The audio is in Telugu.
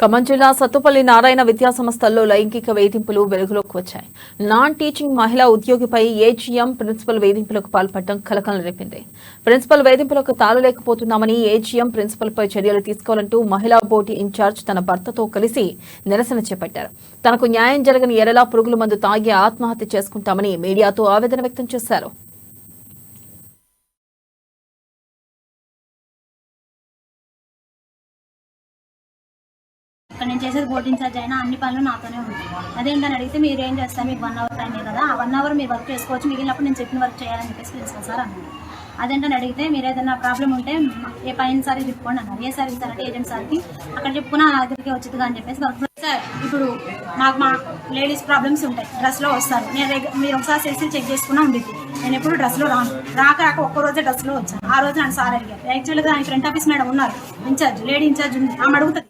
ఖమ్మం జిల్లా సత్తుపల్లి నారాయణ విద్యాసంస్థల్లో లైంగిక వేధింపులు వెలుగులోకి వచ్చాయి. నాన్ టీచింగ్ మహిళా ఉద్యోగిపై ఏజీఎం ప్రిన్సిపల్ వేధింపులకు పాల్పడడం కలకలం రేపింది. ప్రిన్సిపల్ వేధింపులకు తాళలేకపోతున్నామని ఏజీఎం ప్రిన్సిపల్పై చర్యలు తీసుకోవాలంటూ మహిళా బోర్డు ఇన్ఛార్జ్ తన భర్తతో కలిసి నిరసన చేపట్టారు. తనకు న్యాయం జరగని ఎడలా పురుగుల మందు తాగి ఆత్మహత్య చేసుకుంటామని మీడియాతో ఆవేదన వ్యక్తం చేశారు. ఇక్కడ నేను చేసేది బోర్డు ఇన్ఛార్జ్ అయినా అన్ని పనులు నాతోనే ఉంటాయి. అదేంటని అడిగితే మీరు ఏం చేస్తారు, మీకు 1 అవర్ టైమే కదా, ఆ 1 అవర్ మీరు వర్క్ చేసుకోవచ్చు, మిగిలినప్పుడు నేను చెప్పిన వర్క్ చేయాలని చెప్పేసి తెలుసుకో సార్ అన్నారు. అదేంటని అడిగితే మీరు ఏదైనా ప్రాబ్లం ఉంటే ఏ పైన సార్ చెప్పుకోండి అన్నారు. ఏ సార్ ఇస్తారంటే ఏజెంట్ సార్కి అక్కడ చెప్పుకున్న దగ్గరికి వచ్చిందిగా అని చెప్పేసి వర్క్ సార్ ఇప్పుడు నాకు మా లేడీస్ ప్రాబ్లమ్స్ ఉంటాయి, డ్రెస్లో వస్తారు, మీరు ఒకసారి సెల్సీ చెక్ చేసుకున్నా ఉండిద్ది. నేను ఎప్పుడు డ్రెస్లో రాక ఒక్కరోజే డ్రెస్లో వచ్చాను. ఆ రోజు నన్ను సార్ అడిగారు. యాక్చువల్గా ఆయన ఫ్రంట్ ఆఫీస్ మేడం ఉన్నారు, ఇన్ఛార్జ్ లేడీ ఇన్ఛార్జ్ ఉంది, ఆమె అడుగుతా